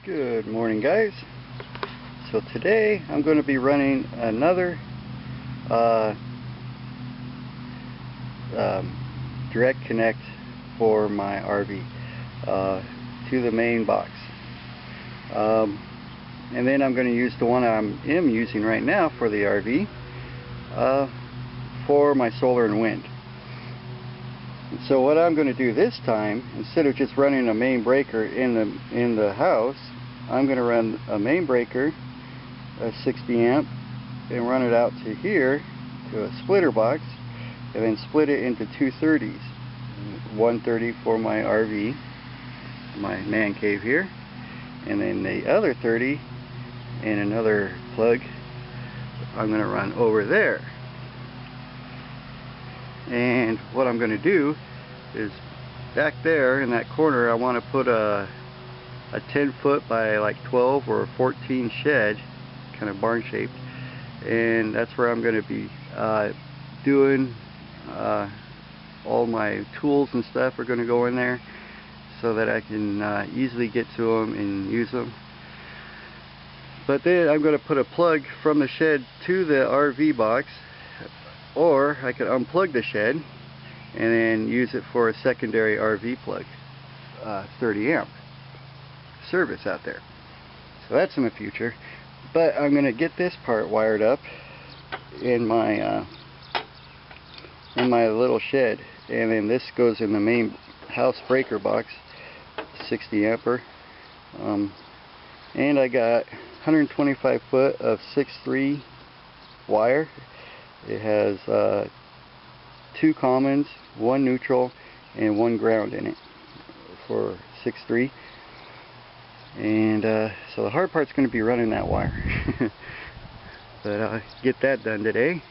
Good morning, guys. So today I'm going to be running another direct connect for my RV to the main box, and then I'm going to use the one I am using right now for the RV for my solar and wind. So what I'm going to do this time, instead of just running a main breaker in the house, I'm going to run a main breaker, a 60 amp, and run it out to here to a splitter box, and then split it into two 30s. 130 for my RV, my man cave here, and then the other 30 and another plug I'm going to run over there. And what I'm going to do is back there in that corner I want to put a 10-foot by like 12 or 14 shed, kind of barn shaped, and that's where I'm going to be doing all my tools and stuff are going to go in there so that I can easily get to them and use them. But then I'm going to put a plug from the shed to the RV box, or I could unplug the shed and then use it for a secondary RV plug, 30 amp service out there. So that's in the future. But I'm going to get this part wired up in my little shed, and then this goes in the main house breaker box, 60 ampere, and I got 125 foot of 6'3" wire. It has 2 commons, 1 neutral, and 1 ground in it for 6'3". And so the hard part's going to be running that wire. But I'll get that done today.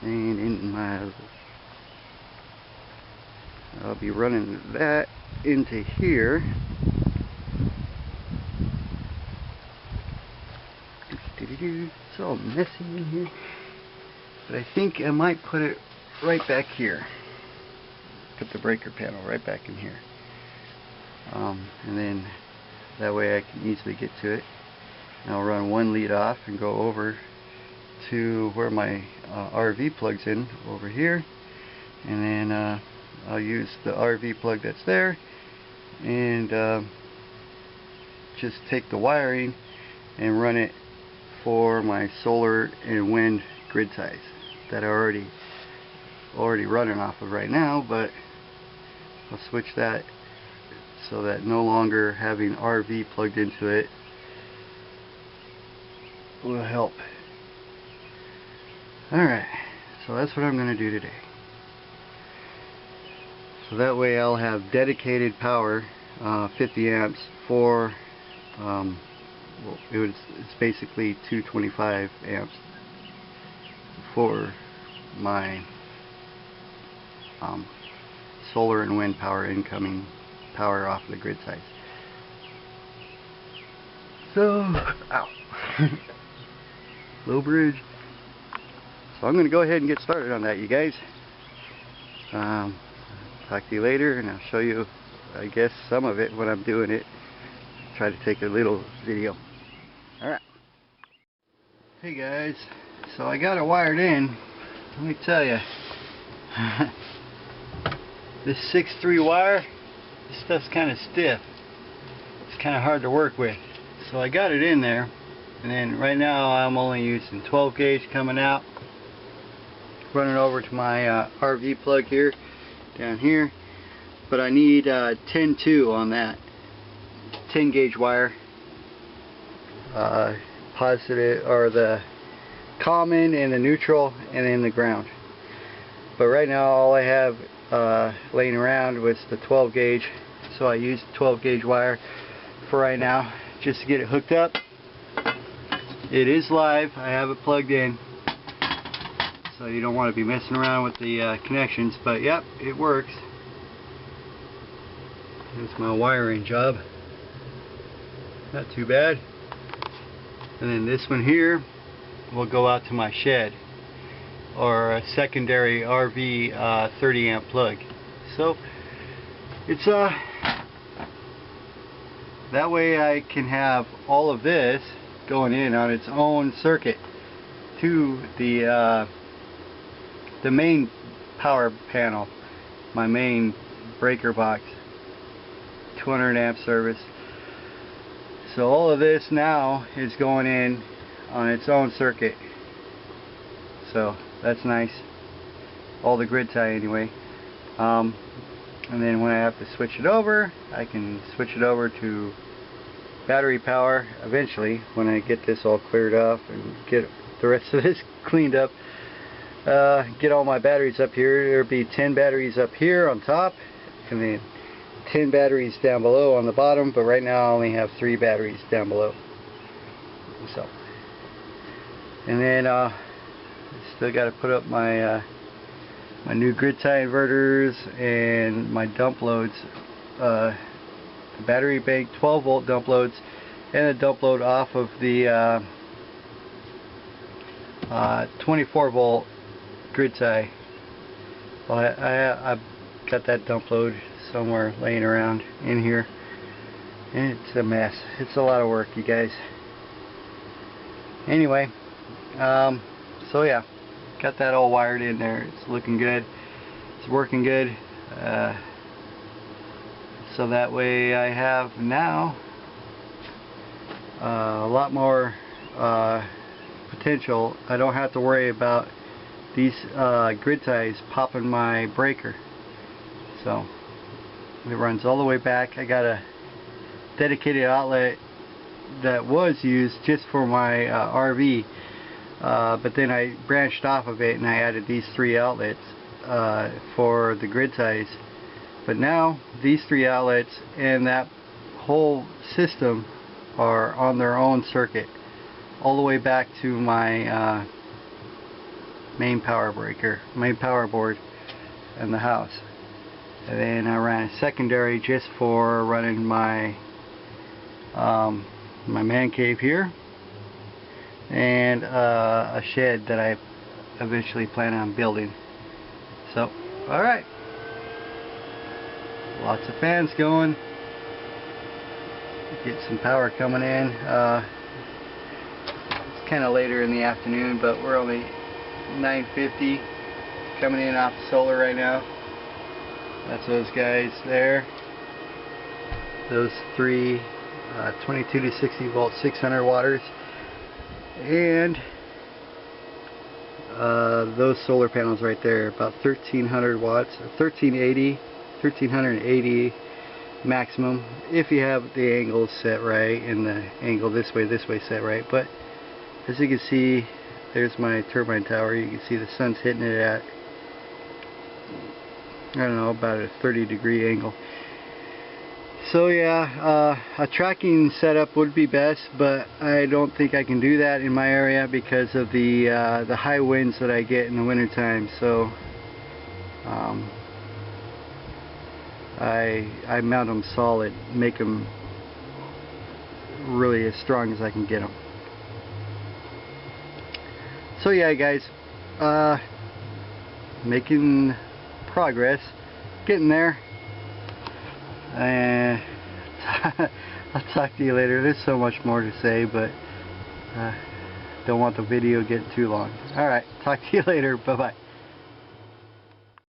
And I'll be running that into here. It's all messy in here, but I think I might put it right back here. Put the breaker panel right back in here, and then that way I can easily get to it. And I'll run one lead off and go over to where my RV plugs in over here, and then I'll use the RV plug that's there and just take the wiring and run it for my solar and wind grid ties that are already running off of right now. But I'll switch that so that no longer having RV plugged into it will help. Alright, so that's what I'm going to do today. So that way I'll have dedicated power, 50 amps for it's basically 225 amps for my solar and wind power, incoming power off the grid sites. So, ow, low bridge. So I'm going to go ahead and get started on that, you guys. Talk to you later, and I'll show you, I guess, some of it when I'm doing it. Try to take a little video. Alright. Hey guys, so I got it wired in. Let me tell you, this 6'3" wire, this stuff's kind of stiff. It's kind of hard to work with. So I got it in there, and then right now I'm only using 12 gauge coming out, running over to my RV plug here, down here. But I need 10-2 on that 10 gauge wire, positive, or the common and the neutral, and then the ground. But right now all I have laying around was the 12 gauge, so I used 12 gauge wire for right now just to get it hooked up. It is live, I have it plugged in, so you don't want to be messing around with the connections, but yep, it works. That's my wiring job. Not too bad. And then this one here will go out to my shed, or a secondary RV 30 amp plug. So it's That way I can have all of this going in on its own circuit to the main power panel, my main breaker box, 200 amp service. So all of this now is going in on its own circuit. So that's nice. All the grid tie anyway. And then when I have to switch it over, I can switch it over to battery power eventually when I get this all cleared up and get the rest of this cleaned up. Get all my batteries up here. There'll be 10 batteries up here on top and then 10 batteries down below on the bottom, but right now I only have 3 batteries down below. So, and then still got to put up my my new grid tie inverters and my dump loads, the battery bank 12 volt dump loads and a dump load off of the 24 volt grid tie. Well, I've got that dump load somewhere laying around in here and it's a mess. It's a lot of work, you guys. Anyway, so yeah, got that all wired in there. It's looking good. It's working good. So that way I have now a lot more potential. I don't have to worry about these grid ties popping my breaker. So it runs all the way back. I got a dedicated outlet that was used just for my RV, but then I branched off of it and I added these 3 outlets for the grid ties. But now these 3 outlets and that whole system are on their own circuit all the way back to my main power breaker, main power board in the house. And then I ran a secondary just for running my my man cave here and a shed that I eventually plan on building. So, alright, lots of fans going, get some power coming in. It's kind of later in the afternoon, but we're only 9:50 coming in off the solar right now. That's those guys there, those 3 22 to 60 volt 600 watters, and those solar panels right there, about 1300 watts, 1380 maximum if you have the angle set right and the angle this way set right. But as you can see, there's my turbine tower. You can see the sun's hitting it at, I don't know, about a 30-degree angle. So yeah, a tracking setup would be best, but I don't think I can do that in my area because of the high winds that I get in the wintertime. So I mount them solid, make them really as strong as I can get them. So yeah, guys, making progress, getting there. And I'll talk to you later. There's so much more to say, but don't want the video getting too long. Alright, talk to you later. Bye bye.